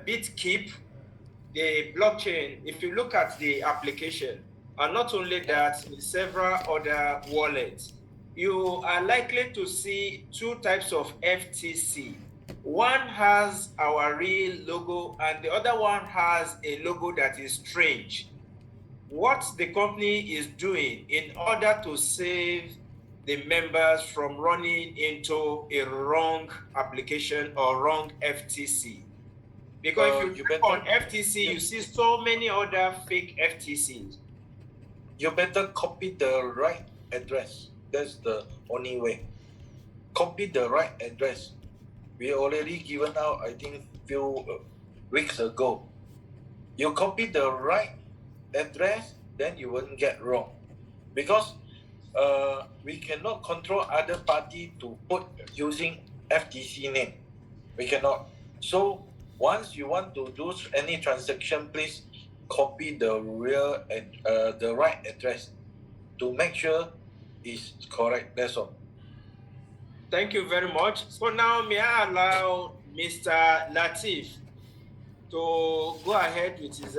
BitKeep, the blockchain, if you look at the application, and not only that, several other wallets, you are likely to see two types of FTC. One has our real logo and the other one has a logo that is strange. What the company is doing in order to save the members from running into a wrong application or wrong FTC. Because if you click on FTC, you see so many other fake FTCs. You better copy the right address. That's the only way. Copy the right address. We already given out, I think, few weeks ago. You copy the right address, then you won't get wrong. Because we cannot control other party to put using FTC name. We cannot. So once you want to do any transaction, please copy the the right address to make sure it's correct. That's all. Thank you very much. So now may I allow Mr. LATEEF to go ahead with his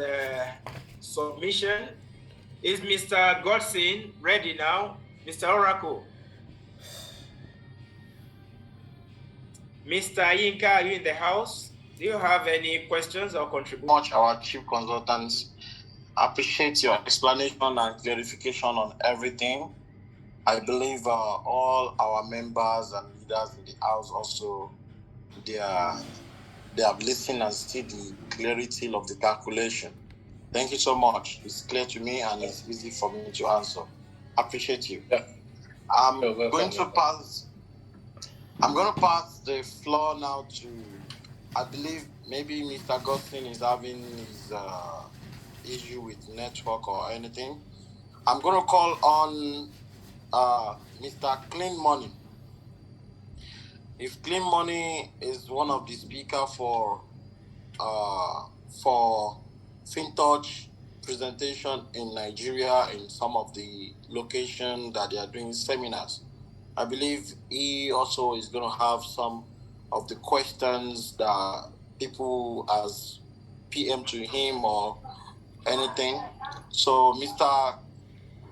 submission. Is Mr. Godson ready now? Mr. Oracle. Mr. Yinka, are you in the house? Do you have any questions or contributions? Our chief consultants appreciate your explanation and clarification on everything. I believe all our members and leaders in the house also they have listened and see the clarity of the calculation. Thank you so much. It's clear to me and it's easy for me to answer. Appreciate you. Yeah. I'm going to pass the floor now to, I believe maybe Mr. Godson is having his issue with network or anything. I'm going to call on Mr. Clean Money. If Clean Money is one of the speakers for FINTOCH presentation in Nigeria in some of the locations that they are doing seminars, I believe he also is going to have some of the questions that people as PM to him or anything. So Mr.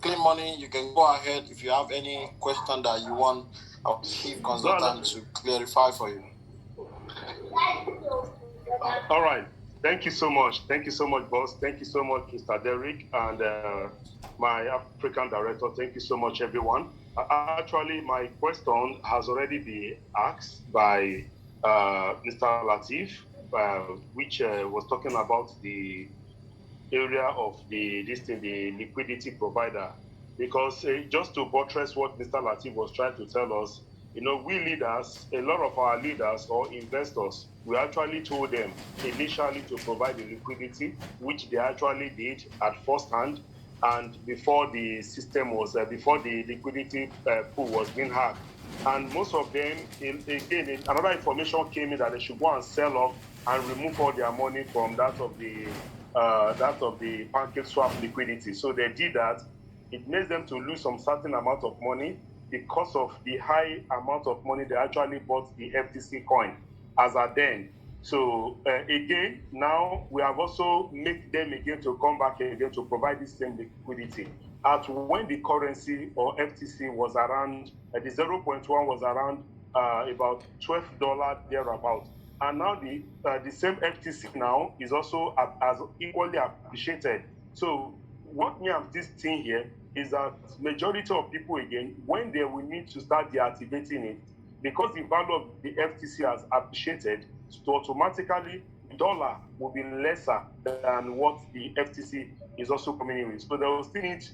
Clean Money, you can go ahead if you have any question that you want our chief consultant to clarify for you. All right. Thank you so much. Thank you so much, boss. Thank you so much, Mr. Derek, and my African director. Thank you so much, everyone. Actually, my question has already been asked by Mr. LATEEF, which was talking about the area of the liquidity provider. Because just to buttress what Mr. LATEEF was trying to tell us, we leaders, a lot of our leaders or investors, we actually told them initially to provide the liquidity, which they actually did at first hand, and before the system was, before the liquidity pool was being hacked. And most of them, again, another information came in that they should go and sell off and remove all their money from that of the pancake swap liquidity. So they did that. It makes them to lose some certain amount of money because of the high amount of money they actually bought the FTC coin as at then. So again, now we have also made them again to come back again to provide the same liquidity. At when the currency or FTC was around, the 0.1 was around about $12 thereabout. And now the same FTC now is also as equally appreciated. So what me I'm just seeing here is that majority of people again, when they will need to start deactivating it, because the value of the FTC has appreciated, so automatically the dollar will be lesser than what the FTC is also coming in with. So they will still need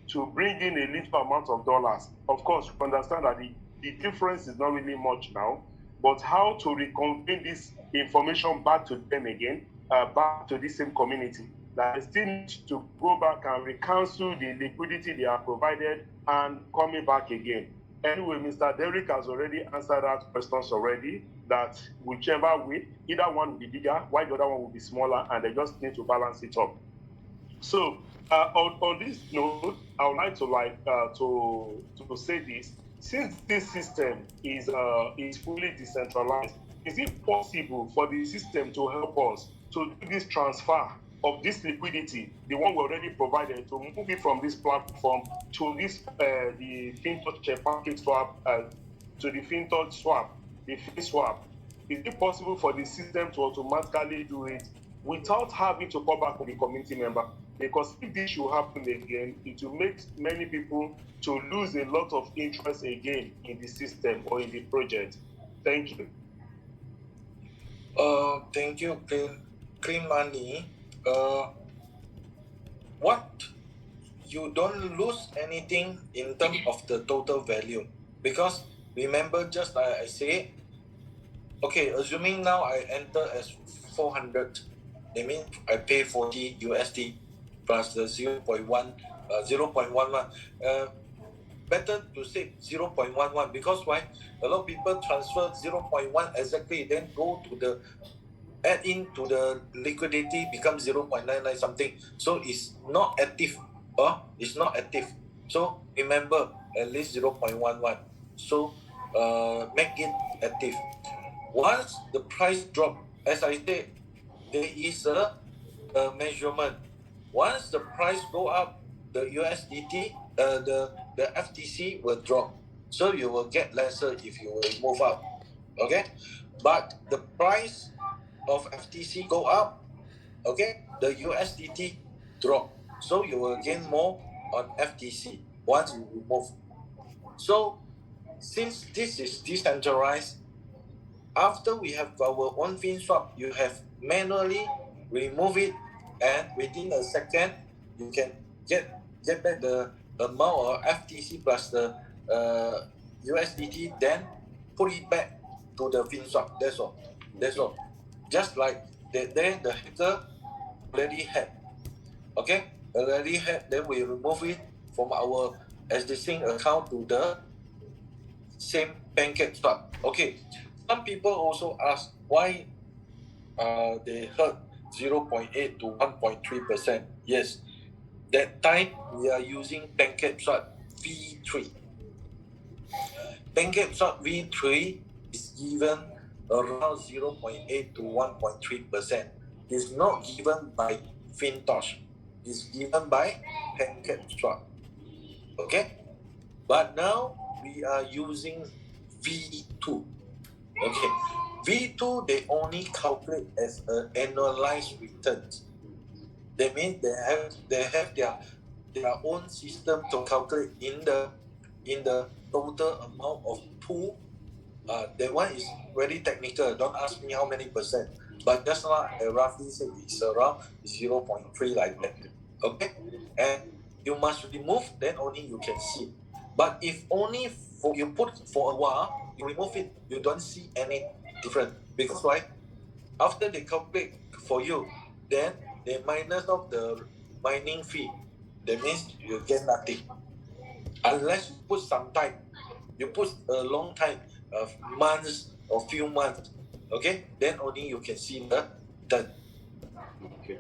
to bring in a little amount of dollars. Of course, you understand that the difference is not really much now, but how to reconvene this information back to them again, back to the same community. That still need to go back and recancel the liquidity they have provided and coming back again. Anyway, Mr. Derek has already answered that questions already, that whichever way, either one will be bigger, while the other one will be smaller, and they just need to balance it up. So on this note, I would like to say this. Since this system is fully decentralized, is it possible for the system to help us to do this transfer of this liquidity, the one we already provided, to move it from this platform to this the FinTOCH package swap, to the FinTOCH swap, the fee swap? Is it possible for the system to automatically do it without having to call back on the community member? Because if this should happen again, it will make many people to lose a lot of interest again in the system or in the project. Thank you. Thank you, Clean Money. What you don't lose anything in terms of the total value, because remember, just like I say, okay, assuming now I enter as 400, that means I pay 40 USD plus the 0.11. Better to say 0.11, because why? A lot of people transfer 0.1 exactly, then go to the add in to the liquidity, becomes 0.99 something. So it's not active. It's not active. So remember, at least 0.11. So make it active. Once the price drop, as I said, there is a measurement. Once the price go up, the USDT, the FTC will drop. So you will get lesser if you will move up. Okay? But the price of FTC go up, okay, the USDT drop. So you will gain more on FTC once you remove. So since this is decentralized, after we have our own FinSwap, you have manually remove it, and within a second, you can get back the amount of FTC plus the USDT, then put it back to the FinSwap. That's all. That's all. Just like the hacker already had. Okay? Already had, then we remove it from our existing account to the same pancake swap. Okay. Some people also ask why they heard 0.8 to 1.3%. Yes, that time we are using pancake swap V3. Pancake swap V3 is given around 0.8 to 1.3%. It's not given by FinTOCH. It's given by pancake swap. Okay? But now we are using V2. Okay, V2 they only calculate as an annualized returns. That means they have their own system to calculate in the total amount of pool. That one is very technical. Don't ask me how many percent. But just now I roughly say it's around 0.3 like that. Okay, and you must remove, then only you can see. But if only you put for a while, you remove it, you don't see any different, because why? After they calculate for you, then they minus off the mining fee. That means you get nothing unless you put some time. You put a long time, months or few months. Okay, then only you can see the done. Okay.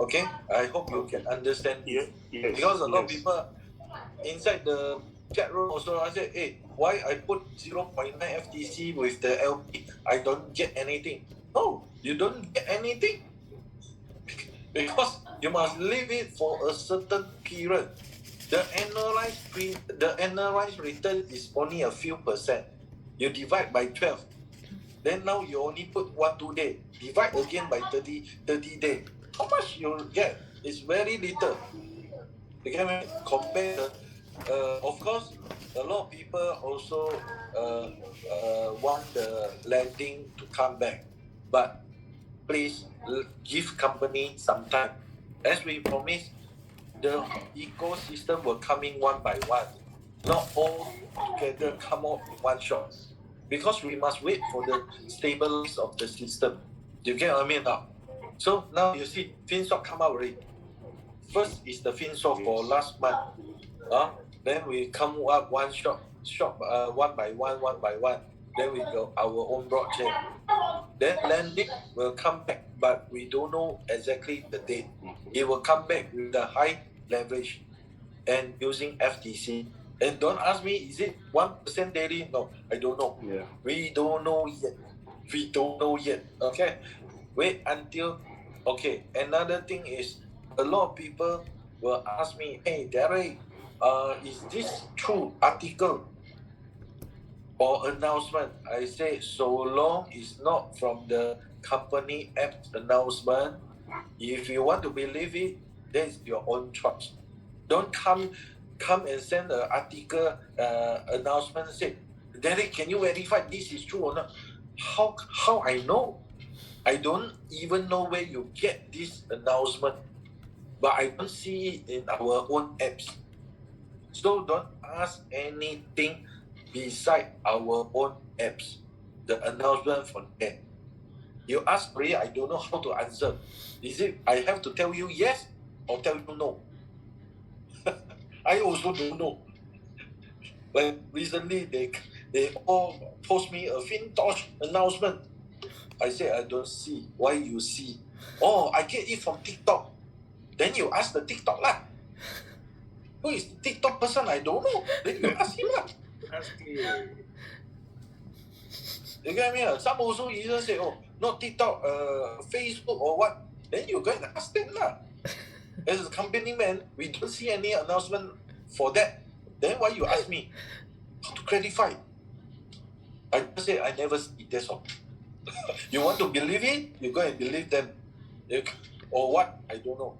Okay, I hope you can understand this. Yes. Because a lot of people inside the chat room also, I said, hey, why I put 0.9 FTC with the LP, I don't get anything. No, you don't get anything. Because you must leave it for a certain period. The annualized return is only a few percent. You divide by 12. Then now you only put 1-2 days. Divide again by 30 days. How much you get? It's very little. You can compare the, of course, a lot of people also want the lending to come back. But please give company some time. As we promised, the ecosystem will come in one by one, not all together come out in one shot. Because we must wait for the stabilize of the system. You get what I mean now? So now you see FinSwap come out already. First is the FinSwap for last month. Then we come up one one by one. Then we go our own blockchain. Then lending will come back, but we don't know exactly the date. It will come back with the high leverage and using FTC. And don't ask me, is it 1% daily? No, I don't know. Yeah. We don't know yet. We don't know yet. Okay, wait until. Okay, another thing is a lot of people will ask me, "Hey, Derek, is this true article or announcement?" I say, so long it's not from the company app announcement. If you want to believe it, that's your own choice. Don't come and send an article announcement say, Derek, can you verify this is true or not? How I know? I don't even know where you get this announcement, but I don't see it in our own apps. So don't ask anything beside our own apps. The announcement from there. You ask me, I don't know how to answer. Is it I have to tell you yes or tell you no? I also don't know. Like recently, they all post me a FINTOCH announcement. I say I don't see. Why you see? Oh, I get it from TikTok. Then you ask the TikTok lah. Who is the TikTok person? I don't know. Then you ask him lah. That's clear. You get me? Some also either say, oh, not TikTok, Facebook or what. Then you go and ask them lah. As a company man, we don't see any announcement for that. Then why you ask me? How to clarify? I just say I never see. That's all. You want to believe it? You go and believe them. Or what? I don't know.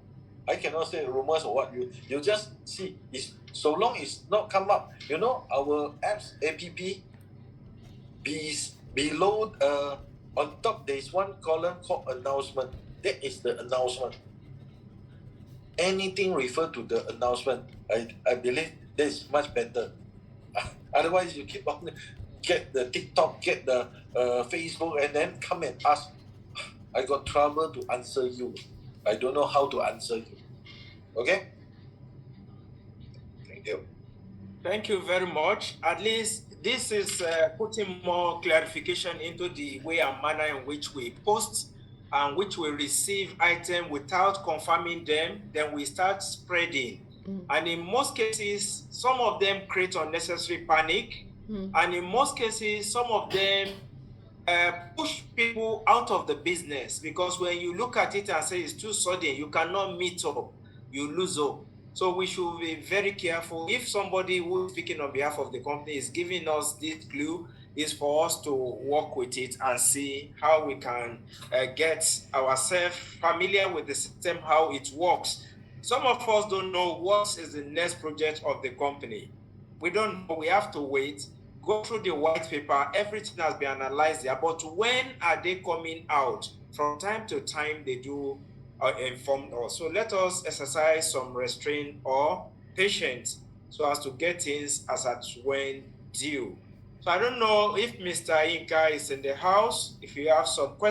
I cannot say rumors or what. You just see. It's, so long it's not come up. You know, our apps, app, below, on top, there's one column called announcement. That is the announcement. Anything refer to the announcement, I believe that is much better. Otherwise, you keep on get the TikTok, get the Facebook, and then come and ask. I got trouble to answer you. I don't know how to answer you. Okay? Thank you. Thank you very much. At least this is putting more clarification into the way and manner in which we post and which we receive items without confirming them, then we start spreading. And in most cases, some of them create unnecessary panic. And in most cases, some of them push people out of the business, because when you look at it and say it's too sudden, you cannot meet up, you lose up. So we should be very careful. If somebody who is speaking on behalf of the company is giving us this clue, is for us to work with it and see how we can get ourselves familiar with the system, how it works. Some of us don't know what is the next project of the company. We don't know. We have to wait, go through the white paper. Everything has been analyzed there. But when are they coming out? From time to time, they do inform us. So let us exercise some restraint or patience so as to get things as at when due. So I don't know if Mr. Inka is in the house. If you have some questions.